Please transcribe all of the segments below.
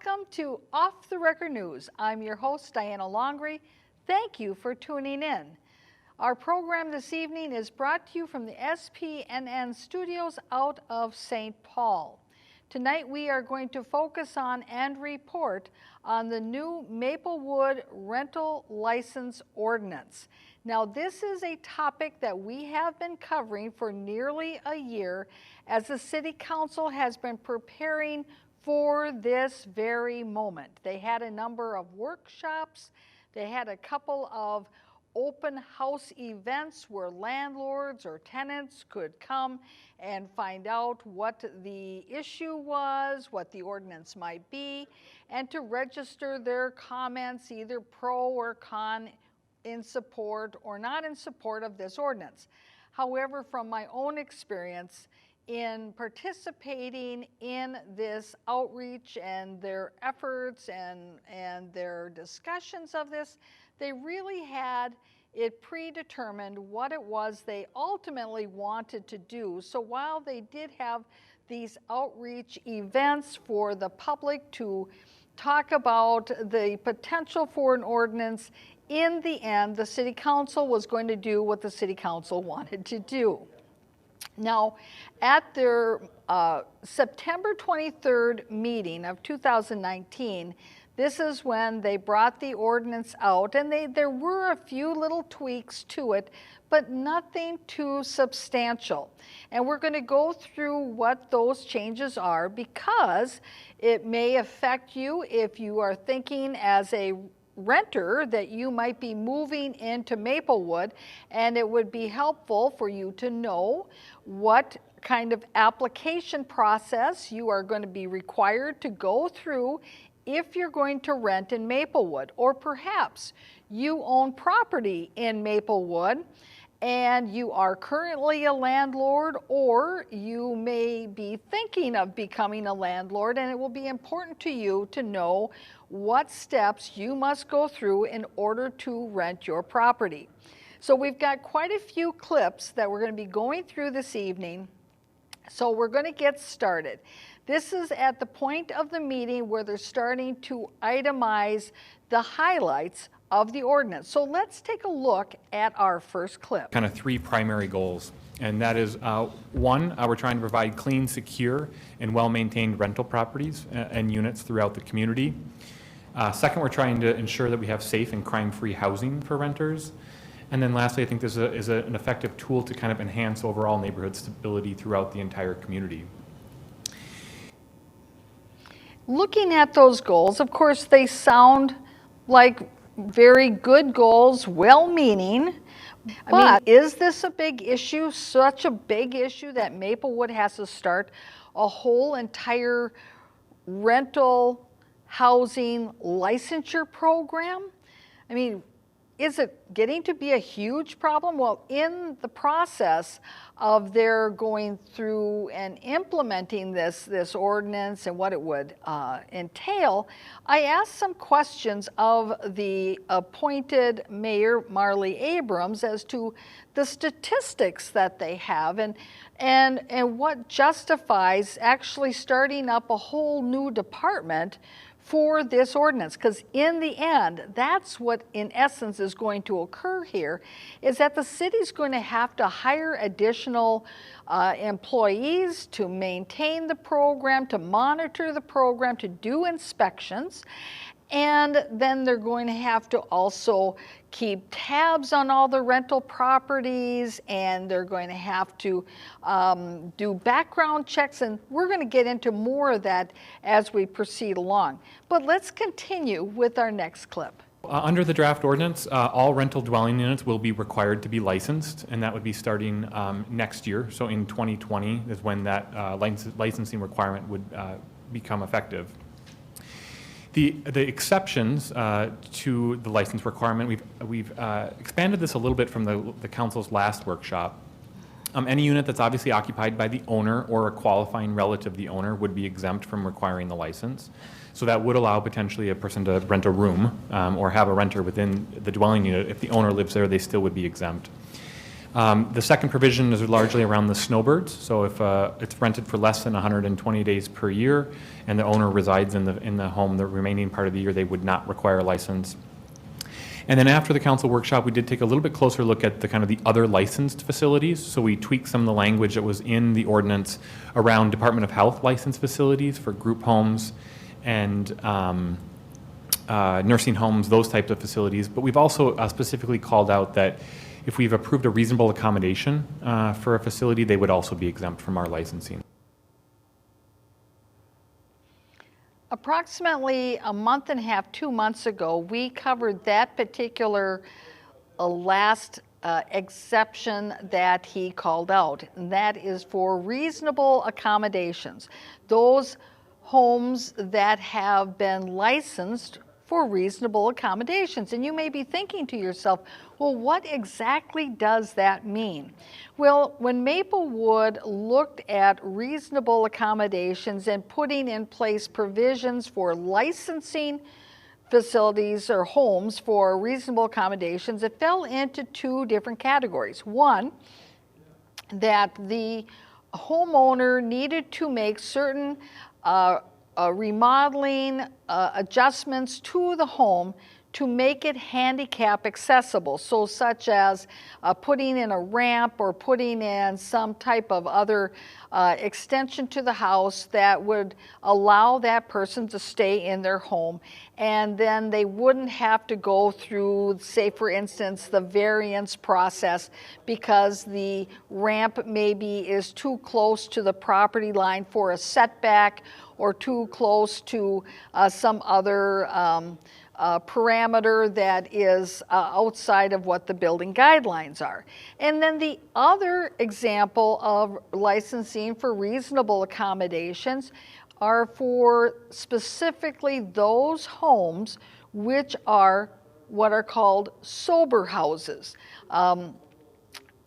Welcome to Off the Record News. I'm your host, Diana Longry. Thank you for tuning in. Our program this evening is brought to you from the SPNN studios out of St. Paul. Tonight we are going to focus on and report on the new Maplewood Rental License Ordinance. Now, this is a topic that we have been covering for nearly a year as the City Council has been preparing for this very moment. They had a number of workshops. They had a couple of open house events where landlords or tenants could come and find out what the issue was, what the ordinance might be, and to register their comments, either pro or con, in support or not in support of this ordinance. However, from my own experience in participating in this outreach and their efforts and their discussions of this, they really had it predetermined what it was they ultimately wanted to do. So while they did have these outreach events for the public to talk about the potential for an ordinance, in the end, the City Council was going to do what the City Council wanted to do. Now, at their September 23rd meeting of 2019, this is when they brought the ordinance out, and there were a few little tweaks to it, but nothing too substantial. And we're going to go through what those changes are, because it may affect you if you are thinking as a renter that you might be moving into Maplewood, and it would be helpful for you to know what kind of application process you are going to be required to go through if you're going to rent in Maplewood, or perhaps you own property in Maplewood and you are currently a landlord, or you may be thinking of becoming a landlord, and it will be important to you to know what steps you must go through in order to rent your property. So we've got quite a few clips that we're going to be going through this evening. So we're going to get started. This is at the point of the meeting where they're starting to itemize the highlights of the ordinance. So let's take a look at our first clip. Kind of three primary goals, and that is one, we're trying to provide clean, secure, and well-maintained rental properties and units throughout the community. Second, we're trying to ensure that we have safe and crime-free housing for renters. And then lastly, I think this is an effective tool to kind of enhance overall neighborhood stability throughout the entire community. Looking at those goals, of course, they sound like very good goals, well-meaning, but is this a big issue, such a big issue that Maplewood has to start a whole entire rental housing licensure program? I mean, is it getting to be a huge problem? Well, in the process of their going through and implementing this ordinance and what it would entail, I asked some questions of the appointed Mayor Marley Abrams as to the statistics that they have and what justifies actually starting up a whole new department for this ordinance, because in the end, that's what in essence is going to occur here, is that the city's going to have to hire additional employees to maintain the program, to monitor the program, to do inspections, and then they're going to have to also keep tabs on all the rental properties, and they're going to have to do background checks, and we're going to get into more of that as we proceed along. But let's continue with our next clip. Under the draft ordinance, all rental dwelling units will be required to be licensed, and that would be starting next year. So in 2020 is when that licensing requirement would become effective. The exceptions to the license requirement, we've expanded this a little bit from the council's last workshop. Any unit that's obviously occupied by the owner or a qualifying relative of the owner would be exempt from requiring the license. So that would allow potentially a person to rent a room or have a renter within the dwelling unit. If the owner lives there, they still would be exempt. The second provision is largely around the snowbirds. So if it's rented for less than 120 days per year and the owner resides in the home the remaining part of the year, they would not require a license. And then after the council workshop, we did take a little bit closer look at the kind of the other licensed facilities. So we tweaked some of the language that was in the ordinance around Department of Health licensed facilities for group homes and nursing homes, those types of facilities. But we've also specifically called out that if we've approved a reasonable accommodation for a facility, they would also be exempt from our licensing. Approximately a month and a half, 2 months ago, we covered that particular last exception that he called out, and that is for reasonable accommodations. Those homes that have been licensed for reasonable accommodations. And you may be thinking to yourself, well, what exactly does that mean? Well, when Maplewood looked at reasonable accommodations and putting in place provisions for licensing facilities or homes for reasonable accommodations, it fell into two different categories. One, that the homeowner needed to make certain remodeling adjustments to the home to make it handicap accessible, so such as putting in a ramp or putting in some type of other extension to the house that would allow that person to stay in their home, and then they wouldn't have to go through, say for instance, the variance process because the ramp maybe is too close to the property line for a setback or too close to some other parameter that is outside of what the building guidelines are. And then the other example of licensing for reasonable accommodations are for specifically those homes which are what are called sober houses.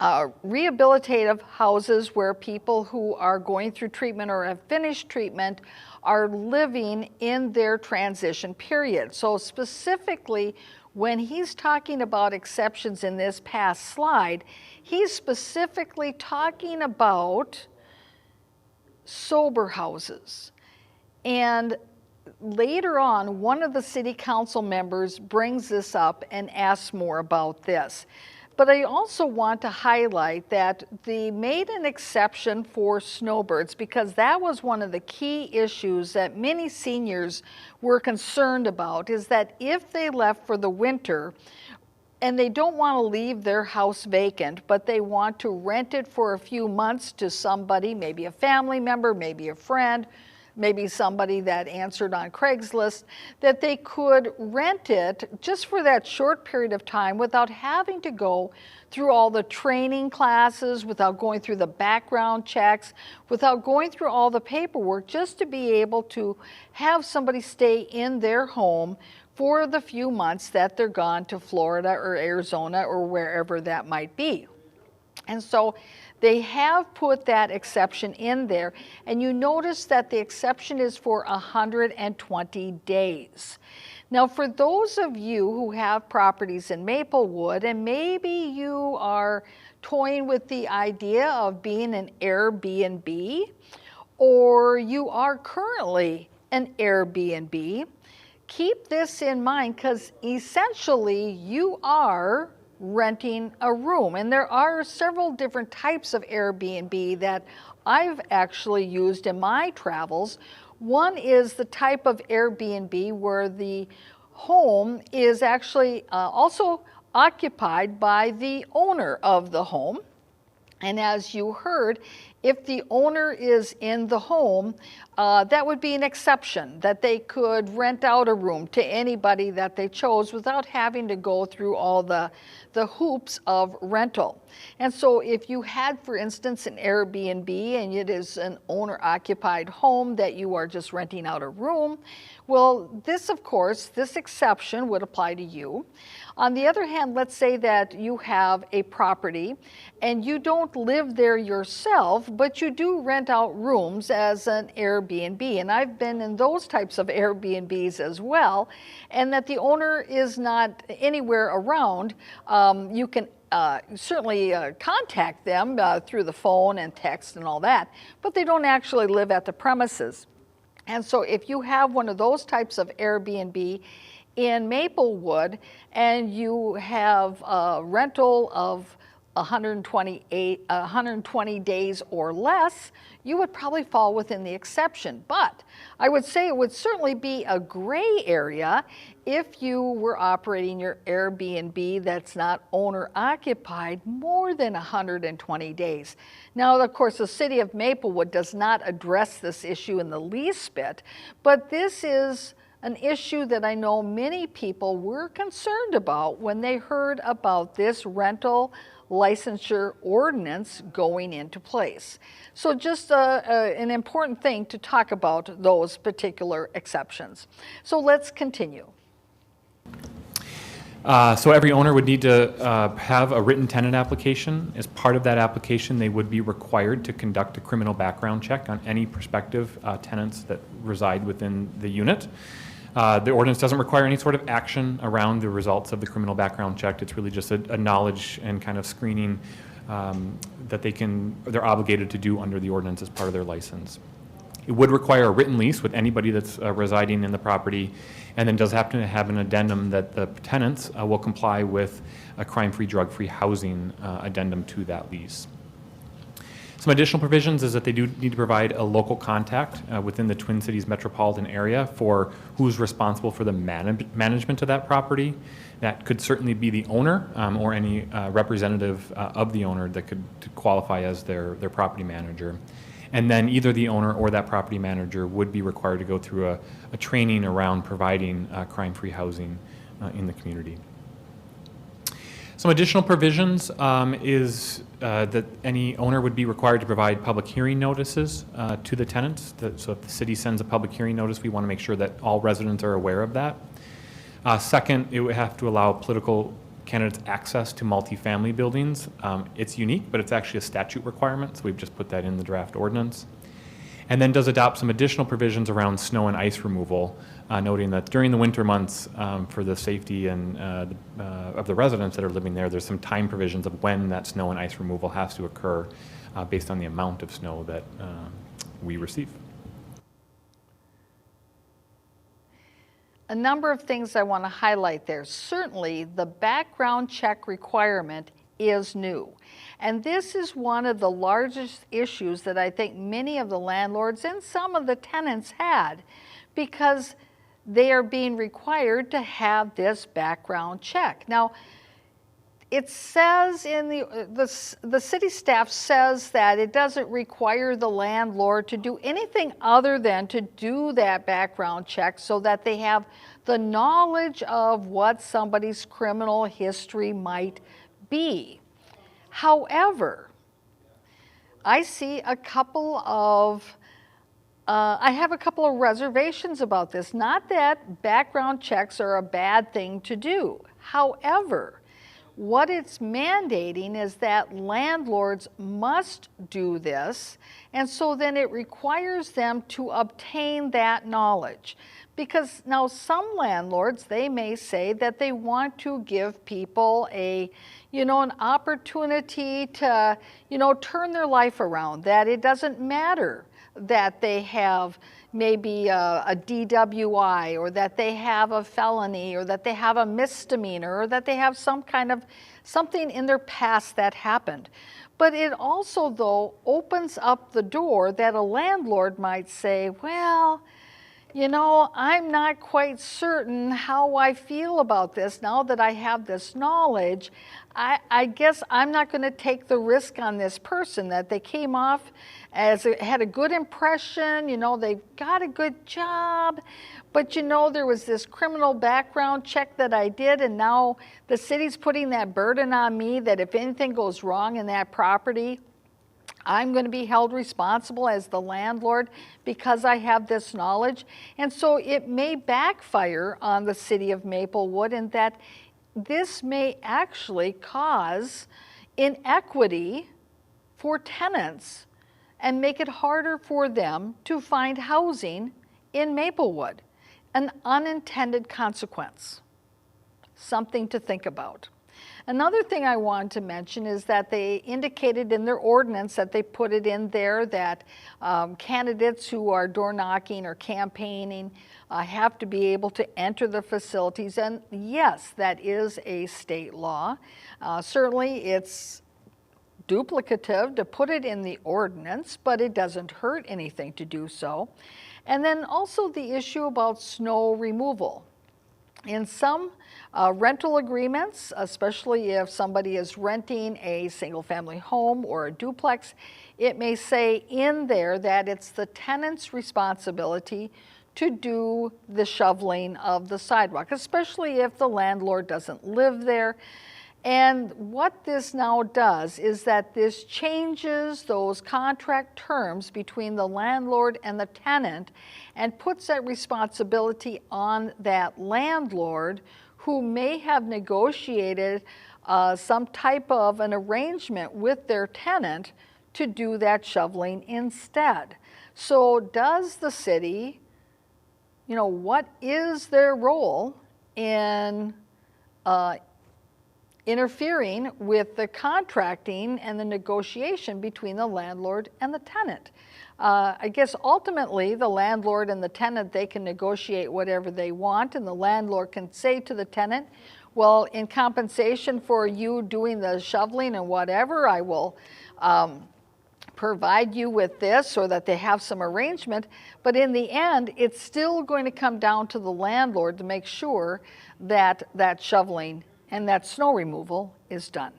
Rehabilitative houses where people who are going through treatment or have finished treatment are living in their transition period. So specifically, when he's talking about exceptions in this past slide, he's specifically talking about sober houses. And later on, one of the city council members brings this up and asks more about this. But I also want to highlight that they made an exception for snowbirds because that was one of the key issues that many seniors were concerned about, is that if they left for the winter and they don't want to leave their house vacant, but they want to rent it for a few months to somebody, maybe a family member, maybe a friend, maybe somebody that answered on Craigslist, that they could rent it just for that short period of time without having to go through all the training classes, without going through the background checks, without going through all the paperwork, just to be able to have somebody stay in their home for the few months that they're gone to Florida or Arizona or wherever that might be. And so they have put that exception in there, and you notice that the exception is for 120 days. Now, for those of you who have properties in Maplewood, and maybe you are toying with the idea of being an Airbnb, or you are currently an Airbnb, keep this in mind because essentially you are renting a room. And there are several different types of Airbnb that I've actually used in my travels. One is the type of Airbnb where the home is actually also occupied by the owner of the home. And as you heard, if the owner is in the home, that would be an exception, that they could rent out a room to anybody that they chose without having to go through all the hoops of rental. And so if you had, for instance, an Airbnb and it is an owner-occupied home that you are just renting out a room, well, this, of course, this exception would apply to you. On the other hand, let's say that you have a property and you don't live there yourself, but you do rent out rooms as an Airbnb. And I've been in those types of Airbnbs as well, and that the owner is not anywhere around. You can certainly contact them through the phone and text and all that, but they don't actually live at the premises. And so if you have one of those types of Airbnb in Maplewood and you have a rental of 120 days or less, you would probably fall within the exception. But I would say it would certainly be a gray area if you were operating your Airbnb that's not owner occupied more than 120 days. Now, of course, the city of Maplewood does not address this issue in the least bit, but this is an issue that I know many people were concerned about when they heard about this rental licensure ordinance going into place. So just an important thing to talk about those particular exceptions. So let's continue. So every owner would need to have a written tenant application. As part of that application, they would be required to conduct a criminal background check on any prospective tenants that reside within the unit. The ordinance doesn't require any sort of action around the results of the criminal background check. It's really just a knowledge and kind of screening that they're obligated to do under the ordinance as part of their license. It would require a written lease with anybody that's residing in the property, and then does have to have an addendum that the tenants will comply with a crime-free, drug-free housing addendum to that lease. Some additional provisions is that they do need to provide a local contact within the Twin Cities metropolitan area for who's responsible for the management of that property. That could certainly be the owner or any representative of the owner that could qualify as their property manager. And then either the owner or that property manager would be required to go through a training around providing crime-free housing in the community. Some additional provisions is that any owner would be required to provide public hearing notices to the tenants. So if the city sends a public hearing notice, we want to make sure that all residents are aware of that. Second, it would have to allow political candidates access to multifamily buildings. It's unique, but it's actually a statute requirement, so we've just put that in the draft ordinance. And then does adopt some additional provisions around snow and ice removal, noting that during the winter months, for the safety and of the residents that are living there, there's some time provisions of when that snow and ice removal has to occur based on the amount of snow that we receive. A number of things I want to highlight there. Certainly, the background check requirement is new. And this is one of the largest issues that I think many of the landlords and some of the tenants had, because they are being required to have this background check. Now, it says in the city staff says that it doesn't require the landlord to do anything other than to do that background check so that they have the knowledge of what somebody's criminal history might be. However, I see a couple of I have a couple of reservations about this. Not that background checks are a bad thing to do. However, what it's mandating is that landlords must do this, and so then it requires them to obtain that knowledge. Because now some landlords, they may say that they want to give people an opportunity to, turn their life around, that it doesn't matter that they have maybe a DWI, or that they have a felony, or that they have a misdemeanor, or that they have some kind of something in their past that happened. But it also, though, opens up the door that a landlord might say, well, I'm not quite certain how I feel about this now that I have this knowledge. I guess I'm not going to take the risk on this person, that they came off had a good impression, they've got a good job, but there was this criminal background check that I did, and now the city's putting that burden on me that if anything goes wrong in that property, I'm going to be held responsible as the landlord because I have this knowledge. And so it may backfire on the city of Maplewood in that this may actually cause inequity for tenants and make it harder for them to find housing in Maplewood. An unintended consequence. Something to think about. Another thing I want to mention is that they indicated in their ordinance that they put it in there that candidates who are door knocking or campaigning have to be able to enter the facilities. And yes, that is a state law. Certainly it's duplicative to put it in the ordinance, but it doesn't hurt anything to do so. And then also the issue about snow removal. In some rental agreements, especially if somebody is renting a single-family home or a duplex, it may say in there that it's the tenant's responsibility to do the shoveling of the sidewalk, especially if the landlord doesn't live there. And what this now does is that this changes those contract terms between the landlord and the tenant and puts that responsibility on that landlord who may have negotiated some type of an arrangement with their tenant to do that shoveling instead. So does the city, what is their role in interfering with the contracting and the negotiation between the landlord and the tenant? I guess ultimately the landlord and the tenant, they can negotiate whatever they want, and the landlord can say to the tenant, well, in compensation for you doing the shoveling and whatever, I will provide you with this, or that they have some arrangement. But in the end, it's still going to come down to the landlord to make sure that that shoveling and that snow removal is done.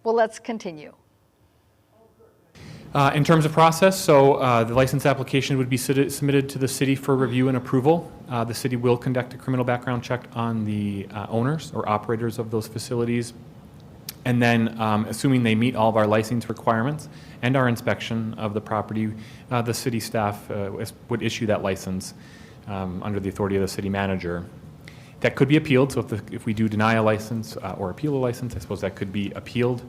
Well, let's continue. In terms of process, so the license application would be submitted to the city for review and approval. The city will conduct a criminal background check on the owners or operators of those facilities. And then, assuming they meet all of our license requirements and our inspection of the property, the city staff would issue that license under the authority of the city manager. That could be appealed, so if we do deny a license or appeal a license, I suppose that could be appealed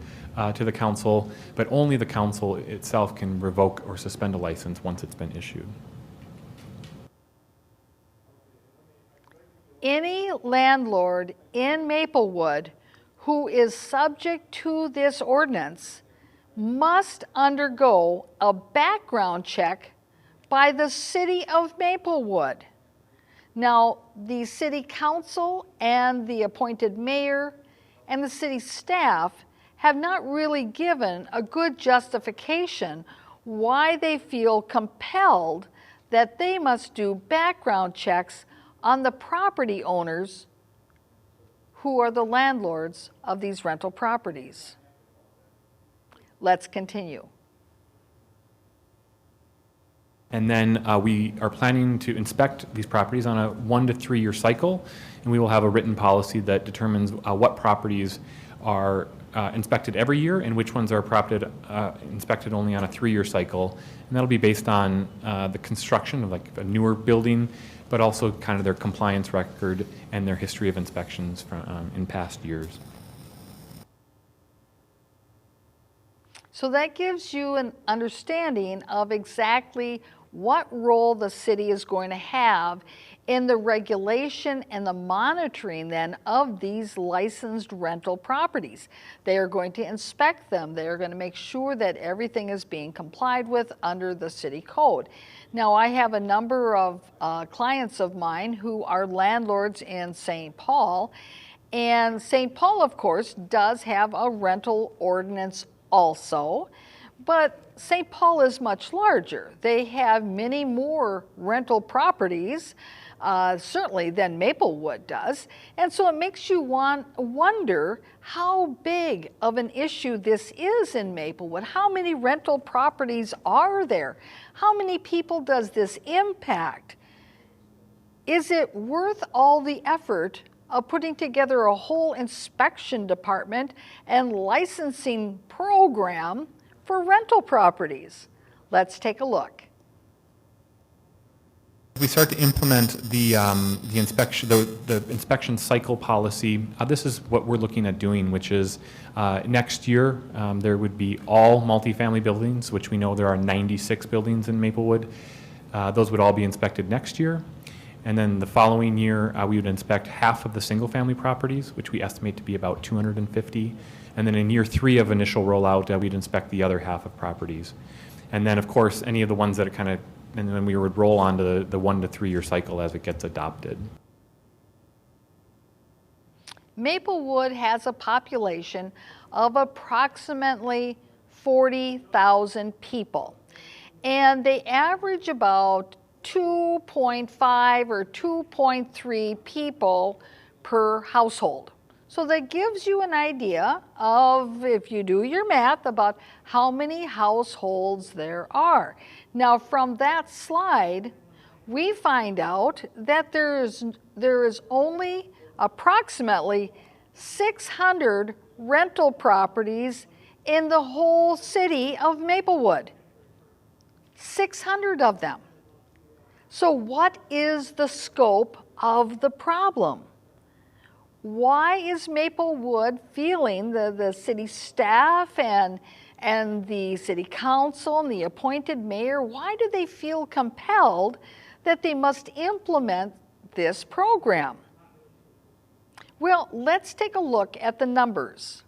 to the council, but only the council itself can revoke or suspend a license once it's been issued. Any landlord in Maplewood who is subject to this ordinance must undergo a background check by the city of Maplewood. Now, the city council and the appointed mayor and the city staff have not really given a good justification why they feel compelled that they must do background checks on the property owners who are the landlords of these rental properties. Let's continue. And then we are planning to inspect these properties on a 1 to 3 year cycle, and we will have a written policy that determines what properties are inspected every year and which ones are inspected only on a 3 year cycle. And that'll be based on the construction of like a newer building, but also kind of their compliance record and their history of inspections from, in past years. So that gives you an understanding of exactly what role the city is going to have in the regulation and the monitoring then of these licensed rental properties. They are going to inspect them. They are going to make sure that everything is being complied with under the city code. Now, I have a number of clients of mine who are landlords in St. Paul, and St. Paul, of course, does have a rental ordinance also, but St. Paul is much larger. They have many more rental properties, certainly than Maplewood does, and so it makes you wonder how big of an issue this is in Maplewood. How many rental properties are there? How many people does this impact? Is it worth all the effort of putting together a whole inspection department and licensing program for rental properties? Let's take a look. We start to implement the inspection cycle policy. This is what we're looking at doing, which is next year there would be all multifamily buildings, which we know there are 96 buildings in Maplewood. Those would all be inspected next year. And then the following year, we would inspect half of the single-family properties, which we estimate to be about 250. And then in year 3 of initial rollout, we'd inspect the other half of properties. And then, of course, any of the ones that are kind of, and then we would roll on to the 1 to 3 year cycle as it gets adopted. Maplewood has a population of approximately 40,000 people, and they average about 2.5 or 2.3 people per household. So that gives you an idea of, if you do your math, about how many households there are. Now, from that slide, we find out that there is only approximately 600 rental properties in the whole city of Maplewood. 600 of them. So what is the scope of the problem? Why is Maplewood feeling, the city staff and the city council and the appointed mayor, why do they feel compelled that they must implement this program? Well, let's take a look at the numbers.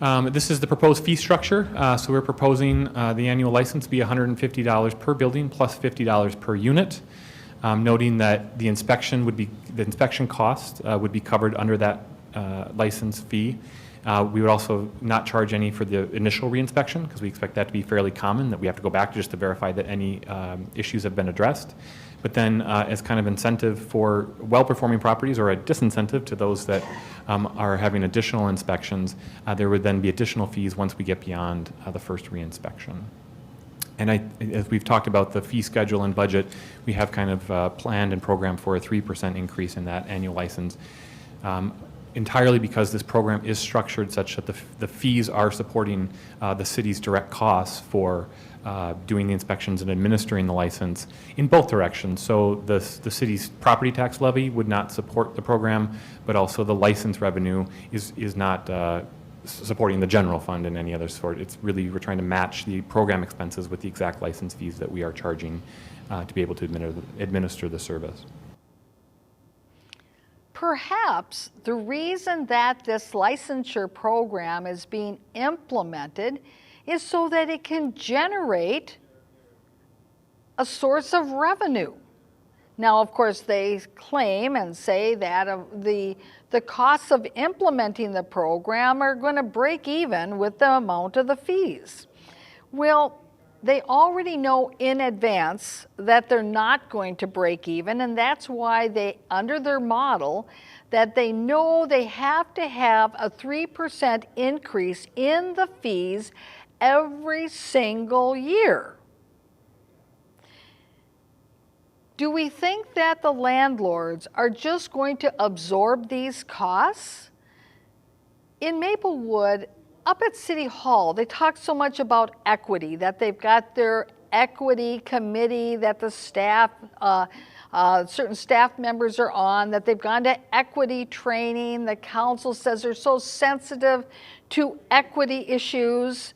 This is the proposed fee structure. So we're proposing the annual license be $150 per building plus $50 per unit, noting that the inspection cost would be covered under that license fee. We would also not charge any for the initial reinspection because we expect that to be fairly common, that we have to go back just to verify that any issues have been addressed. But then as kind of incentive for well-performing properties, or a disincentive to those that are having additional inspections, there would then be additional fees once we get beyond the first reinspection. And as we've talked about the fee schedule and budget, we have kind of planned and programmed for a 3% increase in that annual license, entirely because this program is structured such that the fees are supporting the city's direct costs for doing the inspections and administering the license in both directions. So the city's property tax levy would not support the program, but also the license revenue is not supporting the general fund in any other sort. It's really, we're trying to match the program expenses with the exact license fees that we are charging to be able to administer the service. Perhaps the reason that this licensure program is being implemented is so that it can generate a source of revenue. Now, of course, they claim and say that the costs of implementing the program are going to break even with the amount of the fees. Well, they already know in advance that they're not going to break even, and that's why they, under their model, that they know they have to have a 3% increase in the fees every single year. Do we think that the landlords are just going to absorb these costs? In Maplewood, up at City Hall, they talk so much about equity, that they've got their equity committee that the staff, certain staff members are on, that they've gone to equity training. The council says they're so sensitive to equity issues.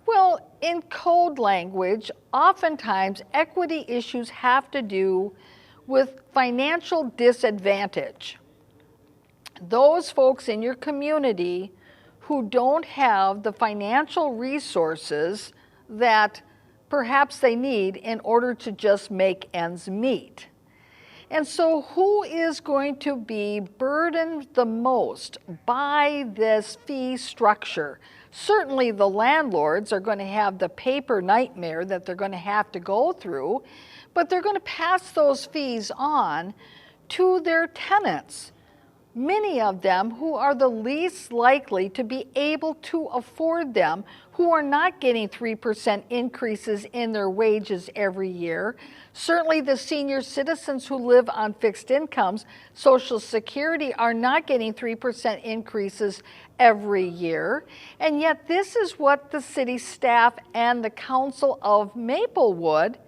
Well, in code language, oftentimes equity issues have to do with financial disadvantage. Those folks in your community who don't have the financial resources that perhaps they need in order to just make ends meet. And so who is going to be burdened the most by this fee structure? Certainly the landlords are going to have the paper nightmare that they're going to have to go through, but they're going to pass those fees on to their tenants, many of them who are the least likely to be able to afford them, who are not getting 3% increases in their wages every year. Certainly the senior citizens who live on fixed incomes, Social Security, are not getting 3% increases every year. And yet this is what the city staff and the Council of Maplewood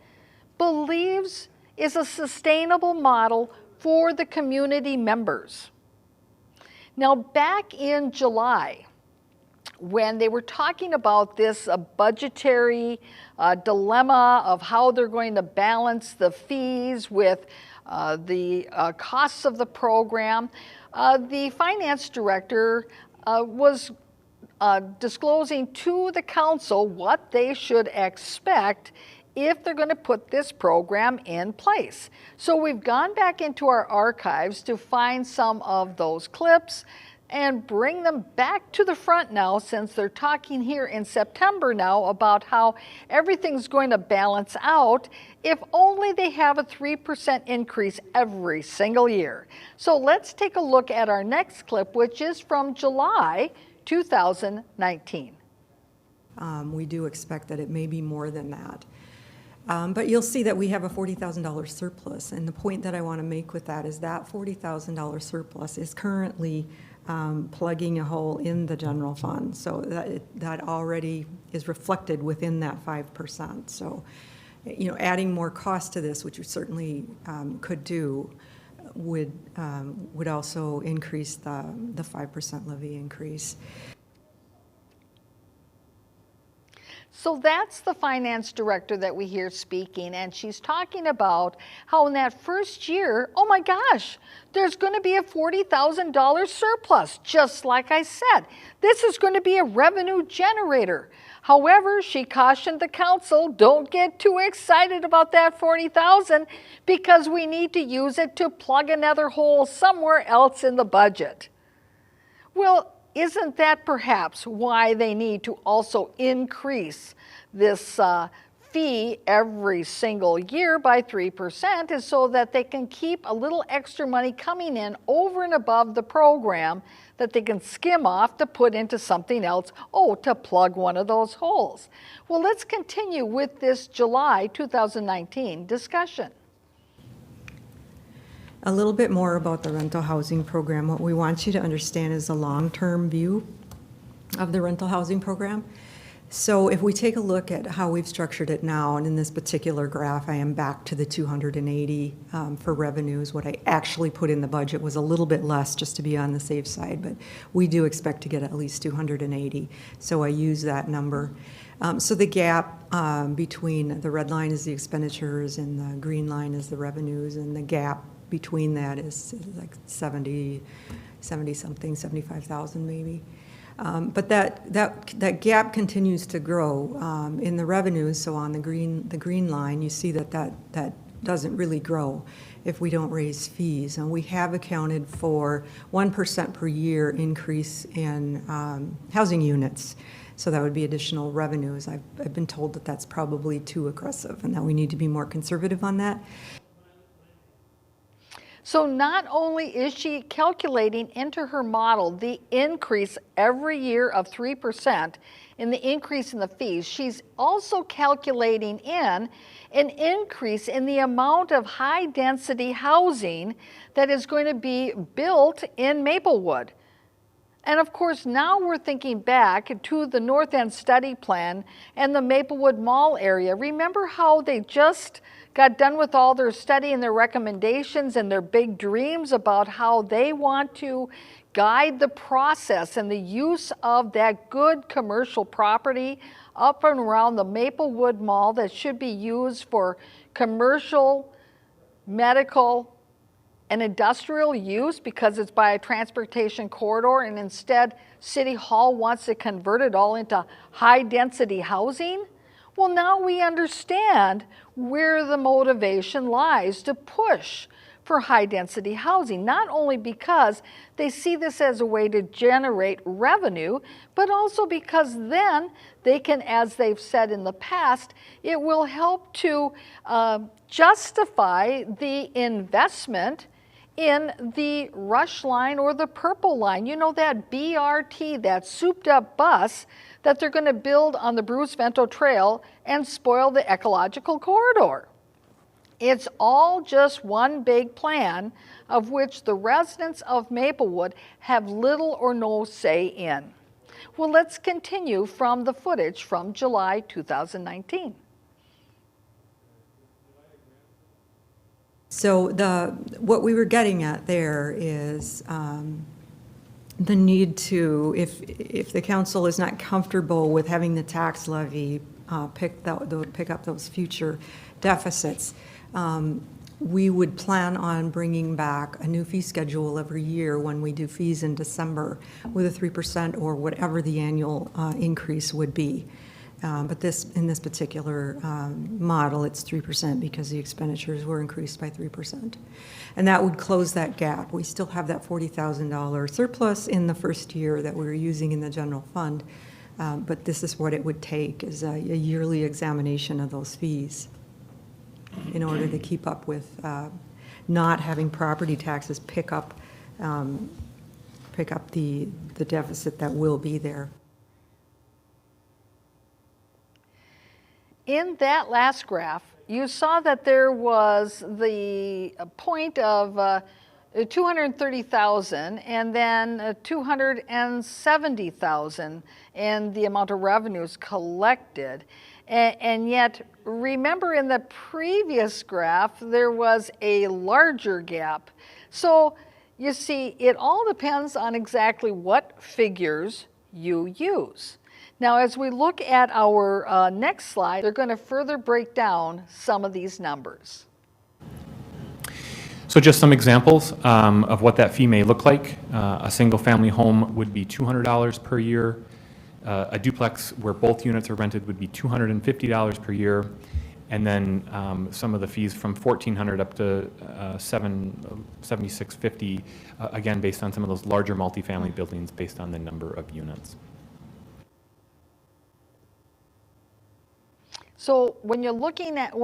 believes is a sustainable model for the community members. Now, back in July, when they were talking about this budgetary dilemma of how they're going to balance the fees with the costs of the program, the finance director was disclosing to the council what they should expect if they're going to put this program in place. So we've gone back into our archives to find some of those clips and bring them back to the front now, since they're talking here in September now about how everything's going to balance out if only they have a 3% increase every single year. So let's take a look at our next clip, which is from July 2019. We do expect that it may be more than that. But you'll see that we have a $40,000 surplus, and the point that I want to make with that is that $40,000 surplus is currently plugging a hole in the general fund, so that already is reflected within that 5%. So, adding more cost to this, which you certainly could do, would also increase the 5% levy increase. So that's the finance director that we hear speaking, and she's talking about how in that first year, oh my gosh, there's going to be a $40,000 surplus, just like I said. This is going to be a revenue generator. However, she cautioned the council, don't get too excited about that $40,000 because we need to use it to plug another hole somewhere else in the budget. Well, isn't that perhaps why they need to also increase this fee every single year by 3%, is so that they can keep a little extra money coming in over and above the program that they can skim off to put into something else, to plug one of those holes. Well, let's continue with this July 2019 discussion. A little bit more about the rental housing program. What we want you to understand is the long-term view of the rental housing program. So if we take a look at how we've structured it now, and in this particular graph, I am back to the 280 for revenues. What I actually put in the budget was a little bit less, just to be on the safe side, but we do expect to get at least 280. So I use that number. So the gap between the red line is the expenditures and the green line is the revenues, and the gap between that is like 70 something, 75,000 maybe. But that gap continues to grow in the revenues. So on the green line, you see that doesn't really grow if we don't raise fees. And we have accounted for 1% per year increase in housing units. So that would be additional revenues. I've been told that that's probably too aggressive and that we need to be more conservative on that. So not only is she calculating into her model the increase every year of 3% in the increase in the fees, she's also calculating in an increase in the amount of high-density housing that is going to be built in Maplewood. And of course, now we're thinking back to the North End study plan and the Maplewood Mall area. Remember how they just got done with all their study and their recommendations and their big dreams about how they want to guide the process and the use of that good commercial property up and around the Maplewood Mall that should be used for commercial, medical, and industrial use because it's by a transportation corridor, and instead City Hall wants to convert it all into high-density housing? Well, now we understand where the motivation lies to push for high-density housing, not only because they see this as a way to generate revenue, but also because then they can, as they've said in the past, it will help to justify the investment in the Rush Line or the Purple Line. You know, that BRT, that souped-up bus that they're going to build on the Bruce Vento Trail and spoil the ecological corridor. It's all just one big plan of which the residents of Maplewood have little or no say in. Well, let's continue from the footage from July 2019. So what we were getting at there is the need to, if the council is not comfortable with having the tax levy pick up those future deficits, we would plan on bringing back a new fee schedule every year when we do fees in December with a 3% or whatever the annual increase would be. But in this particular model, it's 3% because the expenditures were increased by 3%. And that would close that gap. We still have that $40,000 surplus in the first year that we were using in the general fund. But this is what it would take, is a yearly examination of those fees in order to keep up with not having property taxes pick up the deficit that will be there. In that last graph, you saw that there was the point of 230,000 and then 270,000 in the amount of revenues collected. And yet, remember in the previous graph, there was a larger gap. So you see, it all depends on exactly what figures you use. Now, as we look at our next slide, they're going to further break down some of these numbers. So just some examples of what that fee may look like. A single-family home would be $200 per year. A duplex where both units are rented would be $250 per year. And then some of the fees from $1,400 up to $7,650, again, based on some of those larger multifamily buildings based on the number of units. So when you're looking at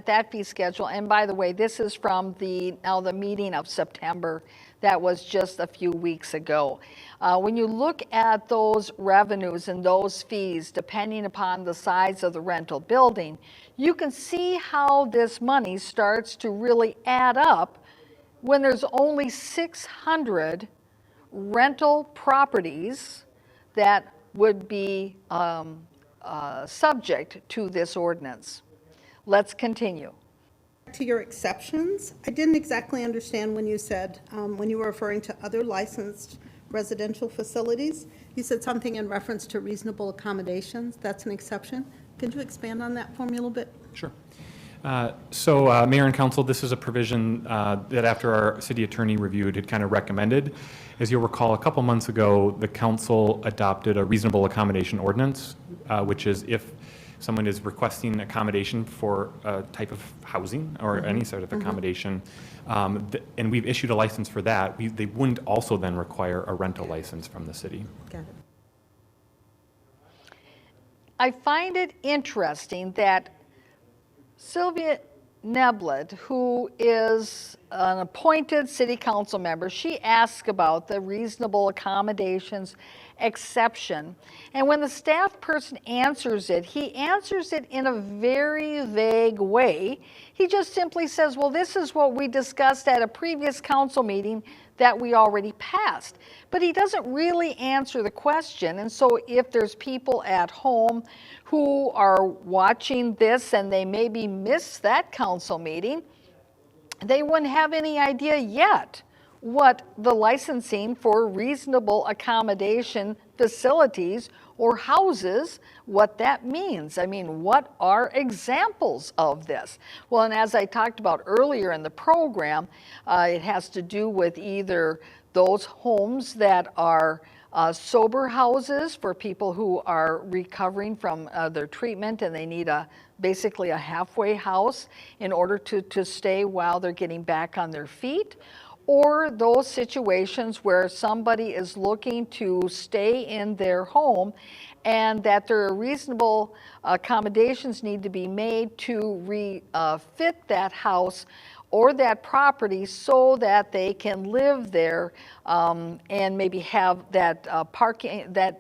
that fee schedule, and by the way, this is from the meeting of September that was just a few weeks ago. When you look at those revenues and those fees, depending upon the size of the rental building, you can see how this money starts to really add up when there's only 600 rental properties that would be subject to this ordinance. Let's continue. To your exceptions, I didn't exactly understand when you said, when you were referring to other licensed residential facilities, you said something in reference to reasonable accommodations. That's an exception. Could you expand on that for me a little bit? Sure. So Mayor and Council, this is a provision that after our city attorney reviewed had kind of recommended. As you'll recall, a couple months ago, the council adopted a reasonable accommodation ordinance, which is if someone is requesting accommodation for a type of housing or any sort of accommodation, and we've issued a license for that, they wouldn't also then require a rental license from the city. Got it. I find it interesting that Sylvia Neblett, who is an appointed city council member, she asked about the reasonable accommodations exception. And when the staff person answers it, he answers it in a very vague way. He just simply says, well, this is what we discussed at a previous council meeting that we already passed. But he doesn't really answer the question. And so if there's people at home who are watching this and they maybe missed that council meeting, they wouldn't have any idea yet what the licensing for reasonable accommodation facilities or houses, what that means. I mean, what are examples of this? Well, and as I talked about earlier in the program, it has to do with either those homes that are sober houses for people who are recovering from their treatment and they need basically a halfway house in order to stay while they're getting back on their feet, or those situations where somebody is looking to stay in their home and that there are reasonable accommodations need to be made to refit that house or that property so that they can live there and maybe have that parking, that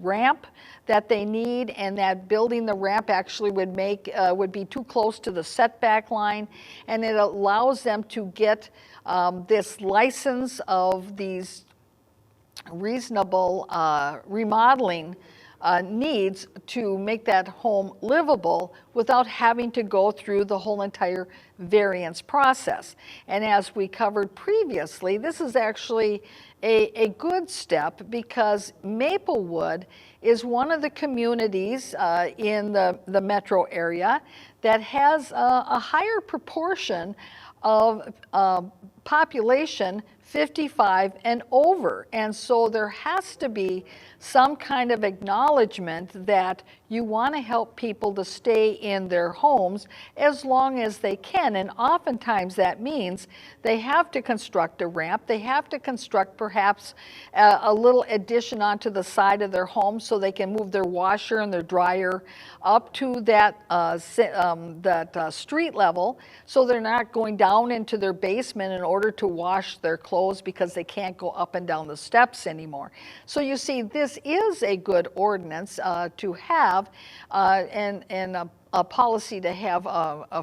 ramp that they need, and that building the ramp actually would be too close to the setback line, and it allows them to get this license of these reasonable remodeling needs to make that home livable without having to go through the whole entire variance process. And as we covered previously, this is actually a good step because Maplewood is one of the communities in the metro area that has a higher proportion of population 55 and over. And so there has to be some kind of acknowledgement that you want to help people to stay in their homes as long as they can. And oftentimes that means they have to construct a ramp. They have to construct perhaps a little addition onto the side of their home so they can move their washer and their dryer up to that, street level, so they're not going down into their basement in order to wash their clothes because they can't go up and down the steps anymore. So you see, this is a good ordinance to have and a policy to have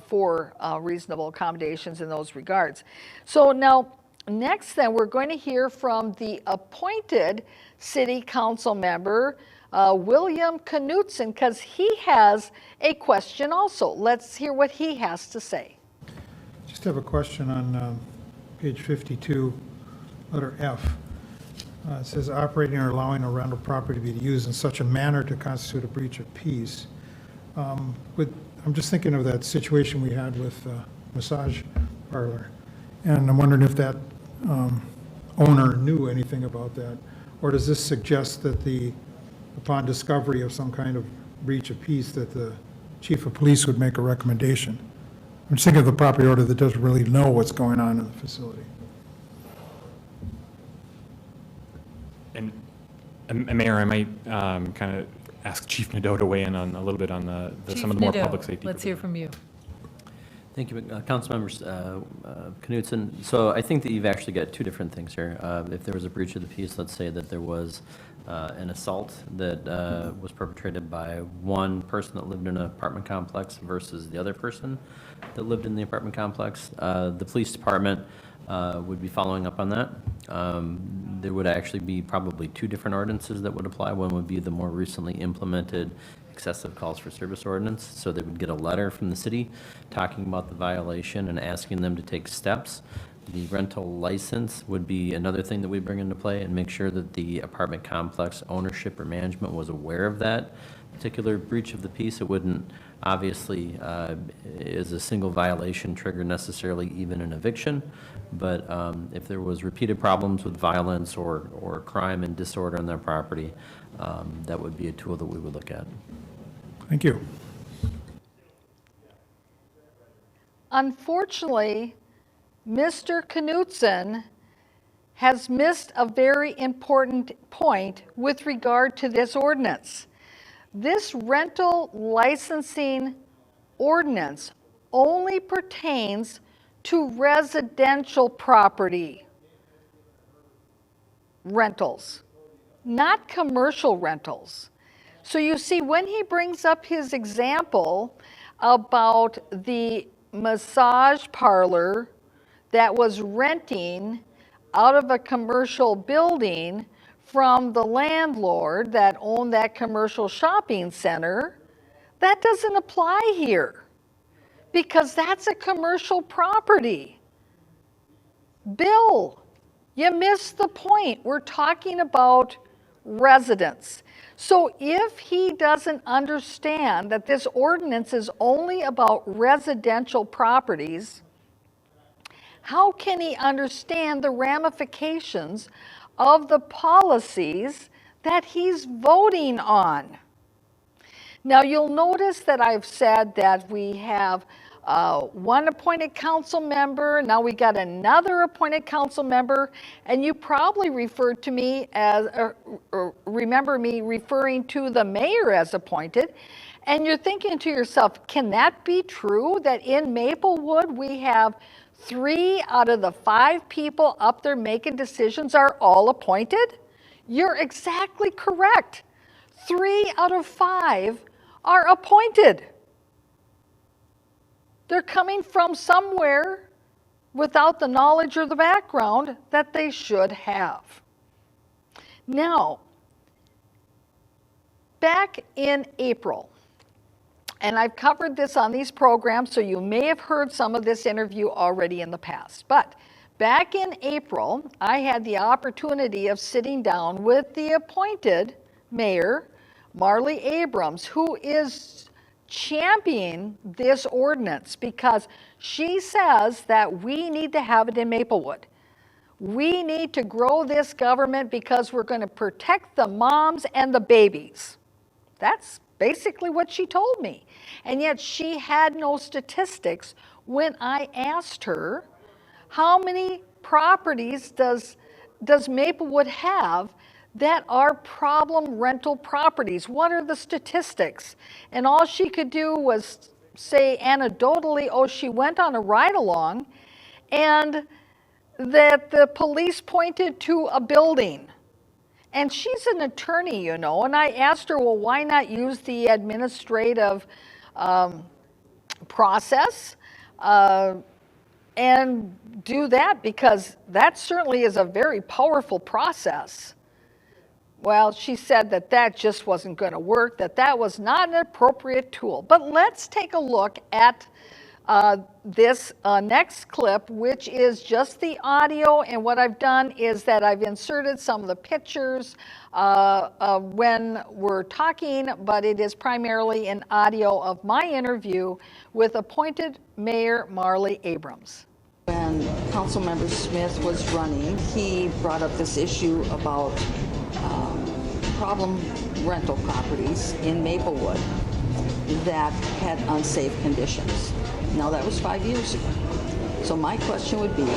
for reasonable accommodations in those regards. So now, next then, we're going to hear from the appointed city council member, William Knutson, because he has a question also. Let's hear what he has to say. Just have a question on page 52, letter F. It says operating or allowing a rental property to be used in such a manner to constitute a breach of peace. I'm just thinking of that situation we had with massage parlor, and I'm wondering if that owner knew anything about that, or does this suggest that upon discovery of some kind of breach of peace, that the chief of police would make a recommendation? I'm just thinking of the property owner that doesn't really know what's going on in the facility. And Mayor, I might kind of ask Chief Nadeau to weigh in on a little bit on some of the more public safety. Let's hear from you. Thank you, council members. Knutson, so I think that you've actually got two different things here. If there was a breach of the peace, let's say that there was an assault that was perpetrated by one person that lived in an apartment complex versus the other person that lived in the apartment complex, the police department would be following up on that. There would actually be probably two different ordinances that would apply. One would be the more recently implemented excessive calls for service ordinance. So they would get a letter from the city talking about the violation and asking them to take steps. The rental license would be another thing that we bring into play and make sure that the apartment complex ownership or management was aware of that particular breach of the peace. It wouldn't obviously is a single violation trigger necessarily even an eviction, but if there was repeated problems with violence or crime and disorder on their property, that would be a tool that we would look at. Thank you. Unfortunately, Mr. Knutson has missed a very important point with regard to this ordinance. This rental licensing ordinance only pertains to residential property rentals, not commercial rentals. So you see, when he brings up his example about the massage parlor that was renting out of a commercial building from the landlord that owned that commercial shopping center, that doesn't apply here because that's a commercial property. Bill, you missed the point. We're talking about residents. So if he doesn't understand that this ordinance is only about residential properties, how can he understand the ramifications of the policies that he's voting on? Now, you'll notice that I've said that we have one appointed council member, now we got another appointed council member, and you probably referred to me as, remember me referring to the mayor as appointed, and you're thinking to yourself, can that be true that in Maplewood we have 3 out of the 5 people up there making decisions are all appointed? You're exactly correct. 3 out of 5 are appointed. They're coming from somewhere without the knowledge or the background that they should have. Now, back in April, and I've covered this on these programs, so you may have heard some of this interview already in the past, but back in April, I had the opportunity of sitting down with the appointed mayor, Marley Abrams, who is championing this ordinance because she says that we need to have it in Maplewood. We need to grow this government because we're going to protect the moms and the babies. That's basically what she told me. And yet she had no statistics when I asked her, how many properties does Maplewood have that are problem rental properties? What are the statistics? And all she could do was say anecdotally, oh, she went on a ride along and that the police pointed to a building. And she's an attorney, you know, and I asked her, well, why not use the administrative process and do that? Because that certainly is a very powerful process. Well, she said that that just wasn't going to work, that that was not an appropriate tool. But let's take a look at this next clip, which is just the audio. And what I've done is that I've inserted some of the pictures when we're talking, but it is primarily an audio of my interview with appointed Mayor Marley Abrams. When Councilmember Smith was running, he brought up this issue about problem rental properties in Maplewood that had unsafe conditions. Now, that was 5 years ago. So my question would be,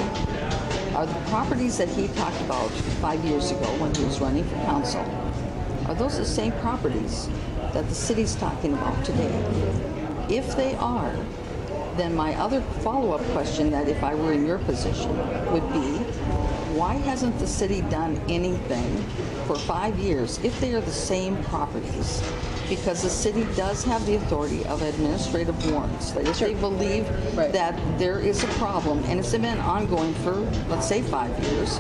are the properties that he talked about 5 years ago when he was running for council, are those the same properties that the city's talking about today? If they are, then my other follow-up question that if I were in your position would be, why hasn't the city done anything for 5 years if they are the same properties? Because the city does have the authority of administrative warrants. That if they believe that there is a problem, and it's been ongoing for, let's say, 5 years,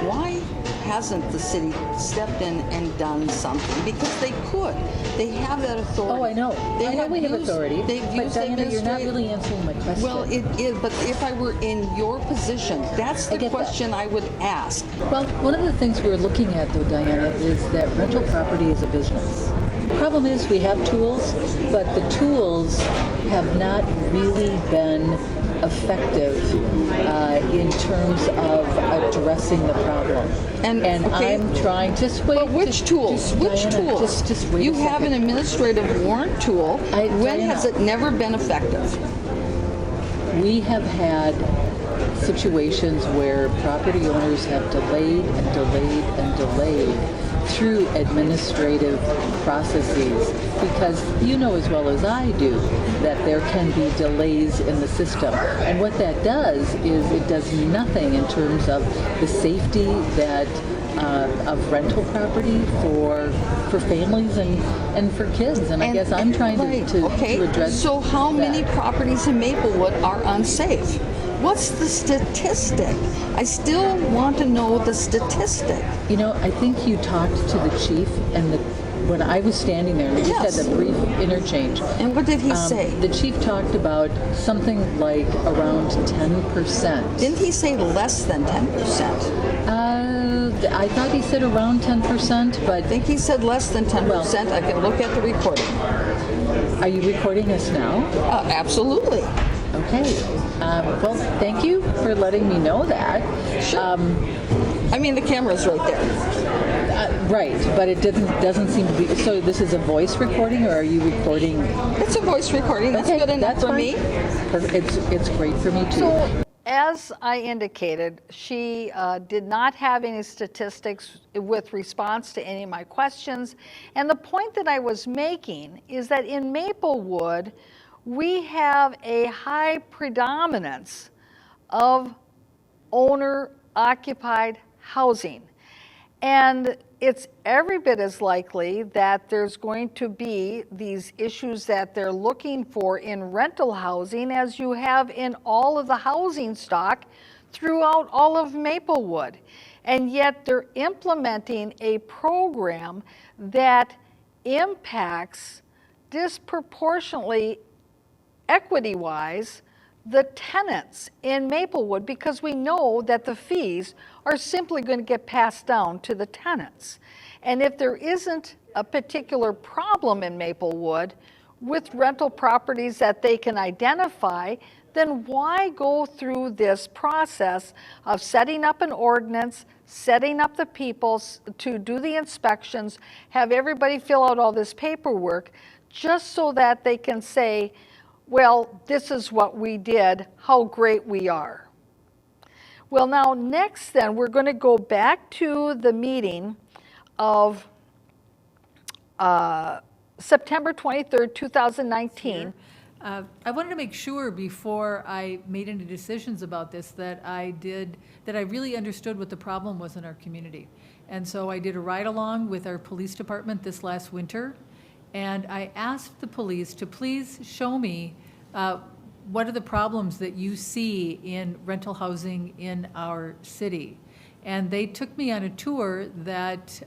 why hasn't the city stepped in and done something? Because they could. They have that authority. Oh, I know. I know we have authority. But Diana, you're not really answering my question. Well, it is, but if I were in your position, that's the question I would ask. Well, one of the things we're looking at, though, Diana, is that rental property is a business. The problem is we have tools, but the tools have not really been effective in terms of addressing the problem. And okay. I'm trying, just wait. But which tools? Which Diana, tools? Just wait you a second. have an administrative warrant tool. When Diana, has it never been effective? We have had situations where property owners have delayed and delayed and delayed through administrative processes, because you know as well as I do that there can be delays in the system. And what that does is it does nothing in terms of the safety that of rental property for families and for kids. And I guess I'm trying to address. So how many properties in Maplewood are unsafe? What's the statistic? I still want to know the statistic. You know, I think you talked to the chief, and when I was standing there, we just had a brief interchange. And what did he say? The chief talked about something like around 10%. Didn't he say less than 10%? I thought he said around 10%, but I think he said less than 10%. Well, I can look at the recording. Are you recording us now? Absolutely. Okay. Well, thank you for letting me know that. Sure. I mean, the camera's right there. Right, but it doesn't seem to be. So this is a voice recording, or are you recording? It's a voice recording. That's good enough for me. It's great for me too. So, as I indicated, she did not have any statistics with response to any of my questions. And the point that I was making is that in Maplewood, we have a high predominance of owner-occupied housing. And it's every bit as likely that there's going to be these issues that they're looking for in rental housing as you have in all of the housing stock throughout all of Maplewood. And yet they're implementing a program that impacts disproportionately, equity-wise, the tenants in Maplewood, because we know that the fees are simply going to get passed down to the tenants. And if there isn't a particular problem in Maplewood with rental properties that they can identify, then why go through this process of setting up an ordinance, setting up the people to do the inspections, have everybody fill out all this paperwork, just so that they can say, well, this is what we did, how great we are. Well, now next then, we're going to go back to the meeting of September 23rd, 2019. I wanted to make sure before I made any decisions about this that I really understood what the problem was in our community. And so I did a ride-along with our police department this last winter, and I asked the police to please show me what are the problems that you see in rental housing in our city. And they took me on a tour that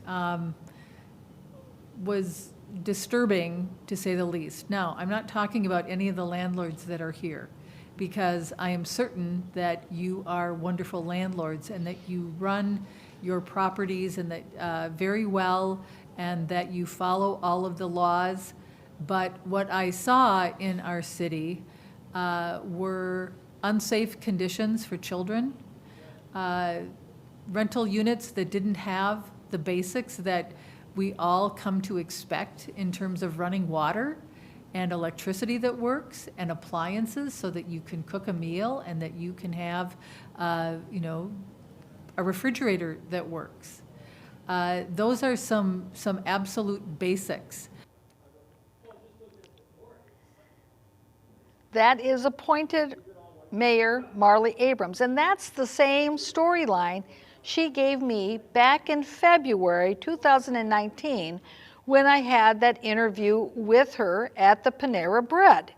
was disturbing, to say the least. Now, I'm not talking about any of the landlords that are here, because I am certain that you are wonderful landlords and that you run your properties and that very well, and that you follow all of the laws. But what I saw in our city were unsafe conditions for children, rental units that didn't have the basics that we all come to expect in terms of running water and electricity that works and appliances so that you can cook a meal and that you can have, a refrigerator that works. Those are some absolute basics. That is appointed Mayor Marley Abrams, and that's the same storyline she gave me back in February 2019 when I had that interview with her at the Panera Bread.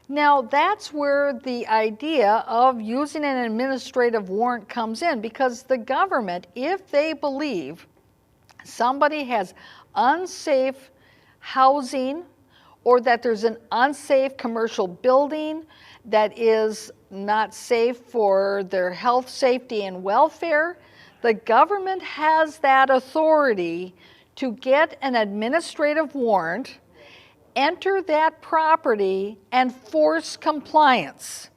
Now, that's where the idea of using an administrative warrant comes in, because the government, if they believe somebody has unsafe housing or that there's an unsafe commercial building that is not safe for their health, safety, and welfare, the government has that authority to get an administrative warrant, enter that property, and force compliance.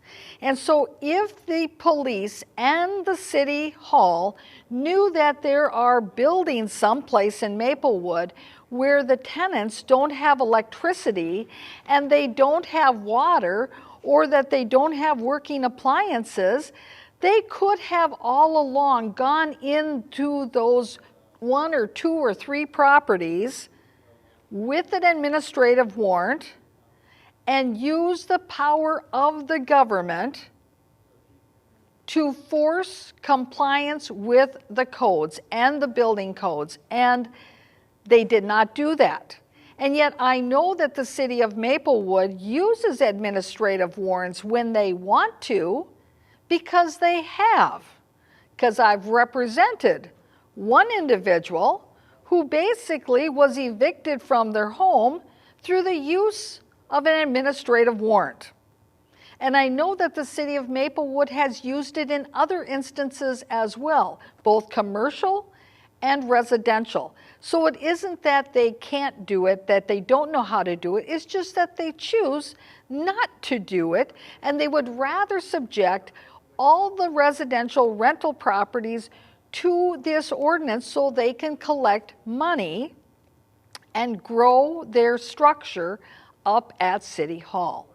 And so if the police and the city hall knew that there are buildings someplace in Maplewood where the tenants don't have electricity and they don't have water, or that they don't have working appliances, they could have all along gone into those 1 or 2 or 3 properties with an administrative warrant and use the power of the government to force compliance with the codes and the building codes. And they did not do that. And yet I know that the city of Maplewood uses administrative warrants when they want to, because they have. Because I've represented one individual who basically was evicted from their home through the use of an administrative warrant. And I know that the city of Maplewood has used it in other instances as well, both commercial and residential. So it isn't that they can't do it, that they don't know how to do it, it's just that they choose not to do it, and they would rather subject all the residential rental properties to this ordinance so they can collect money and grow their structure up at City Hall.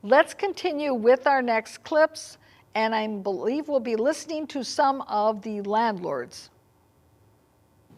Let's continue with our next clips, and I believe we'll be listening to some of the landlords.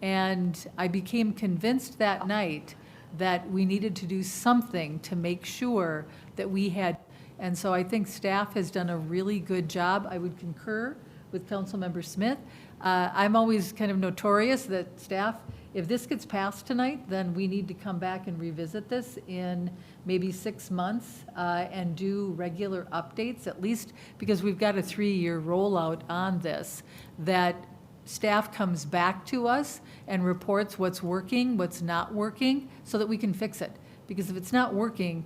And I became convinced that night that we needed to do something to make sure that we had, and so I think staff has done a really good job. I would concur with Councilmember Smith. I'm always kind of notorious that staff, if this gets passed tonight, then we need to come back and revisit this in maybe 6 months and do regular updates, at least because we've got a 3-year rollout on this, that staff comes back to us and reports what's working, what's not working, so that we can fix it. Because if it's not working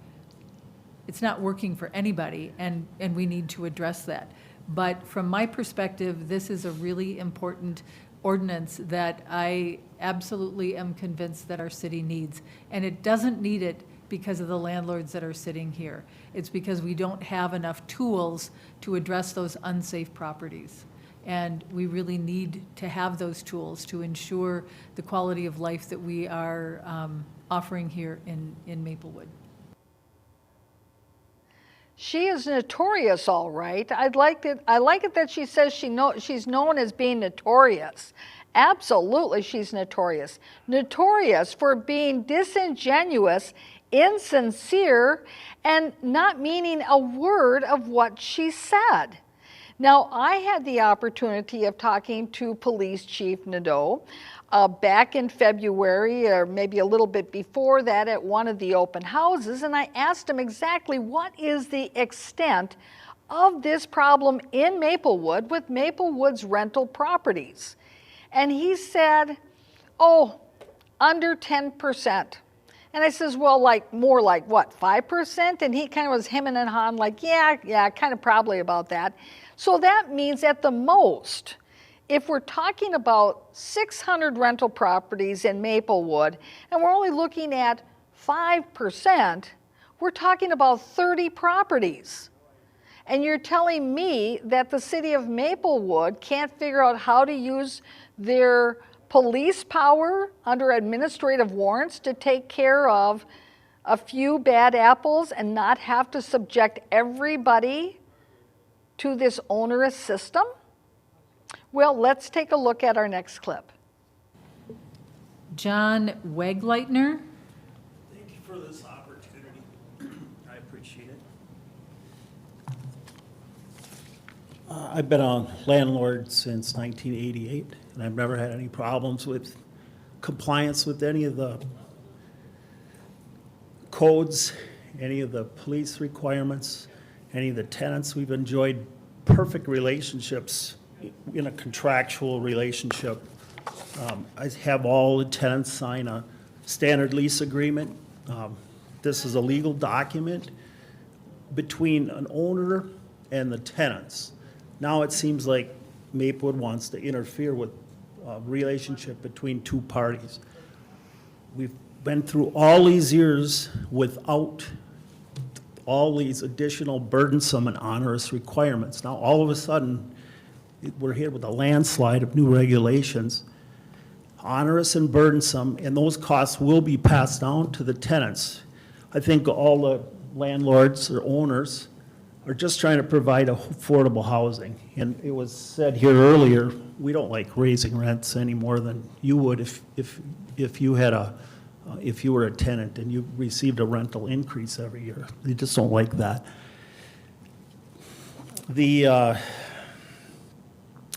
for anybody, and we need to address that. But from my perspective, this is a really important ordinance that I absolutely am convinced that our city needs. And it doesn't need it because of the landlords that are sitting here. It's because we don't have enough tools to address those unsafe properties. And we really need to have those tools to ensure the quality of life that we are offering here in Maplewood. She is notorious, all right. I like it that she says she's known as being notorious. Absolutely, she's notorious. Notorious for being disingenuous, insincere, and not meaning a word of what she said. Now, I had the opportunity of talking to Police Chief Nadeau back in February, or maybe a little bit before that, at one of the open houses, and I asked him exactly what is the extent of this problem in Maplewood with Maplewood's rental properties. And he said, oh, under 10%. And I says, well, more like what, 5%? And he kind of was hemming and hawing like, yeah, kind of probably about that. So that means at the most, if we're talking about 600 rental properties in Maplewood, and we're only looking at 5%, we're talking about 30 properties. And you're telling me that the city of Maplewood can't figure out how to use their police power under administrative warrants to take care of a few bad apples and not have to subject everybody to this onerous system? Well, let's take a look at our next clip. John Wegleitner. Thank you for this opportunity. I appreciate it. I've been a landlord since 1988, and I've never had any problems with compliance with any of the codes, any of the police requirements, any of the tenants. We've enjoyed perfect relationships in a contractual relationship. I have all the tenants sign a standard lease agreement. This is a legal document between an owner and the tenants. Now it seems like Maplewood wants to interfere with a relationship between two parties. We've been through all these years without all these additional burdensome and onerous requirements. Now, all of a sudden, we're hit with a landslide of new regulations, onerous and burdensome, and those costs will be passed down to the tenants. I think all the landlords or owners are just trying to provide affordable housing. And it was said here earlier, we don't like raising rents any more than you would if you had if you were a tenant and you received a rental increase every year. They just don't like that.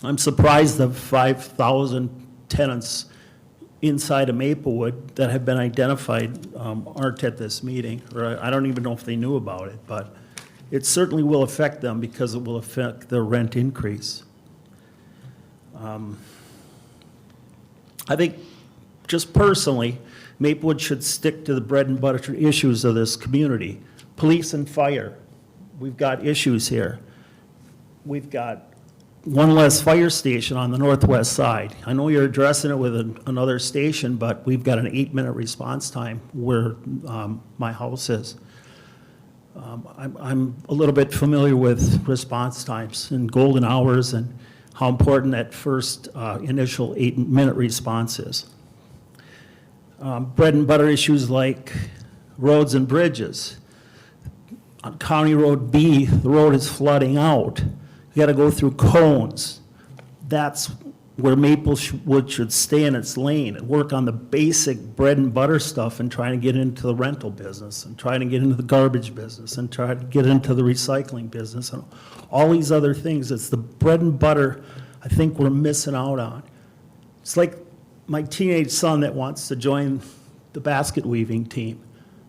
I'm surprised of 5,000 tenants inside of Maplewood that have been identified aren't at this meeting, or I don't even know if they knew about it, but it certainly will affect them because it will affect their rent increase. I think, just personally, Maplewood should stick to the bread and butter issues of this community. Police and fire, we've got issues here. We've got one less fire station on the northwest side. I know you're addressing it with another station, but we've got an 8-minute response time where my house is. I'm a little bit familiar with response times and golden hours and how important that first initial 8-minute response is. Bread and butter issues like roads and bridges. On County Road B, the road is flooding out. You gotta go through cones. That's where Maplewood should stay in its lane and work on the basic bread and butter stuff and trying to get into the rental business and trying to get into the garbage business and try to get into the recycling business and all these other things. It's the bread and butter I think we're missing out on. It's like my teenage son that wants to join the basket weaving team.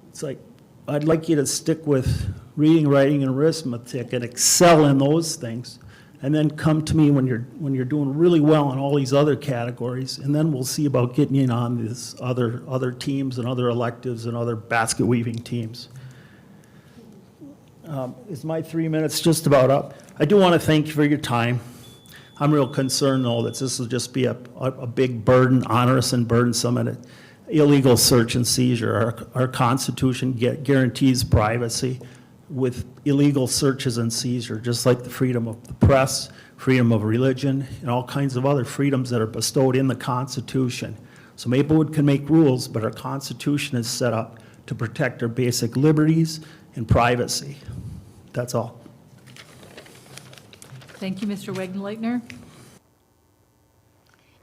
It's like, I'd like you to stick with reading, writing, and arithmetic and excel in those things and then come to me when you're doing really well in all these other categories, and then we'll see about getting you on these other teams and other electives and other basket weaving teams. Is my 3 minutes just about up? I do want to thank you for your time. I'm real concerned, though, that this will just be a big burden, onerous and burdensome, and illegal search and seizure. Our Constitution guarantees privacy with illegal searches and seizure, just like the freedom of the press, freedom of religion, and all kinds of other freedoms that are bestowed in the Constitution. So Maplewood can make rules, but our Constitution is set up to protect our basic liberties and privacy. That's all. Thank you, Mr. Wagenleitner.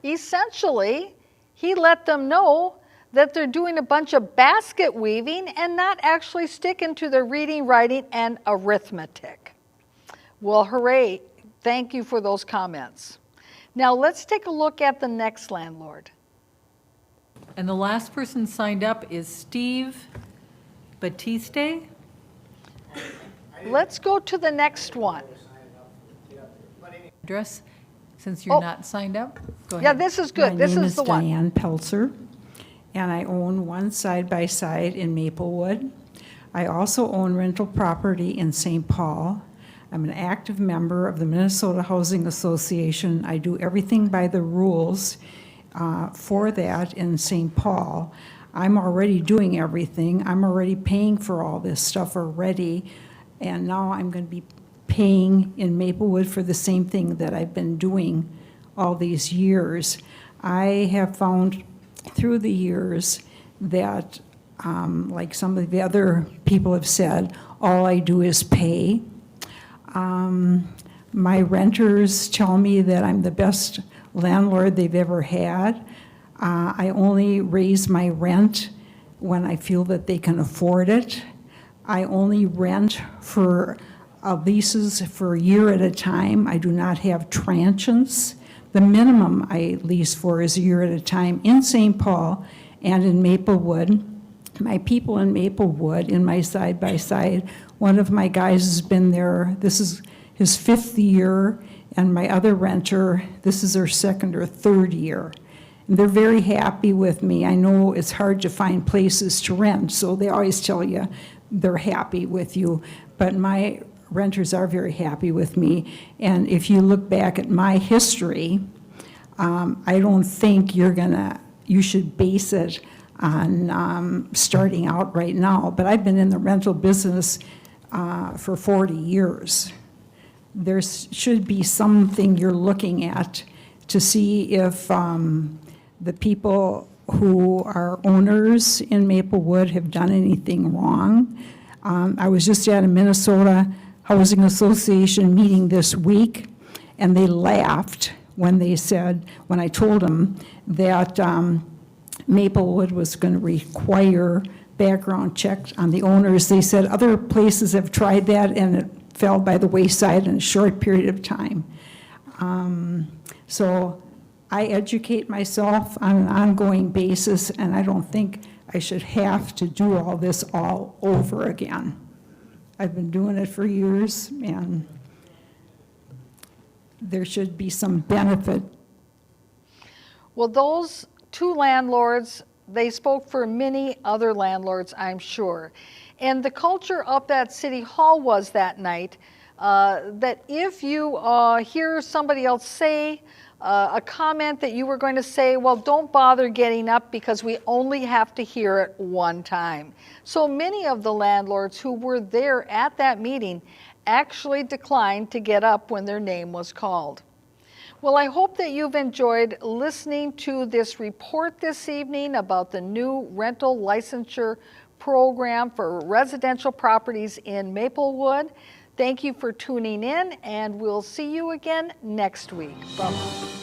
Essentially, he let them know that they're doing a bunch of basket weaving and not actually sticking to their reading, writing, and arithmetic. Well, hooray. Thank you for those comments. Now let's take a look at the next landlord. And the last person signed up is Steve Batiste. Let's go to the next one. Address, since you're Oh. not signed up. Go Yeah, ahead. this is good. This is the one. My name is Diane Pelzer, and I own one side-by-side in Maplewood. I also own rental property in St. Paul. I'm an active member of the Minnesota Housing Association. I do everything by the rules for that in St. Paul. I'm already doing everything. I'm already paying for all this stuff already, and now I'm going to be paying in Maplewood for the same thing that I've been doing all these years. I have found through the years that, like some of the other people have said, all I do is pay. My renters tell me that I'm the best landlord they've ever had. I only raise my rent when I feel that they can afford it. I only rent for leases for a year at a time. I do not have tranches. The minimum I lease for is a year at a time in St. Paul and in Maplewood. My people in Maplewood, in my side-by-side, one of my guys has been there, this is his 5th year, and my other renter, this is their 2nd or 3rd year. And they're very happy with me. I know it's hard to find places to rent, so they always tell you they're happy with you, but my renters are very happy with me. And if you look back at my history, I don't think you should base it on starting out right now, but I've been in the rental business for 40 years. There should be something you're looking at to see if the people who are owners in Maplewood have done anything wrong. I was just at a Minnesota Housing Association meeting this week, and they laughed when I told them that Maplewood was going to require background checks on the owners. They said other places have tried that and it fell by the wayside in a short period of time. So I educate myself on an ongoing basis, and I don't think I should have to do all this all over again. I've been doing it for years, and there should be some benefit. Well, those two landlords, they spoke for many other landlords, I'm sure. And the culture up at City Hall was that night that if you hear somebody else say a comment that you were going to say, well, don't bother getting up because we only have to hear it one time. So many of the landlords who were there at that meeting actually declined to get up when their name was called. Well, I hope that you've enjoyed listening to this report this evening about the new rental licensure program for residential properties in Maplewood. Thank you for tuning in, and we'll see you again next week. Bye-bye.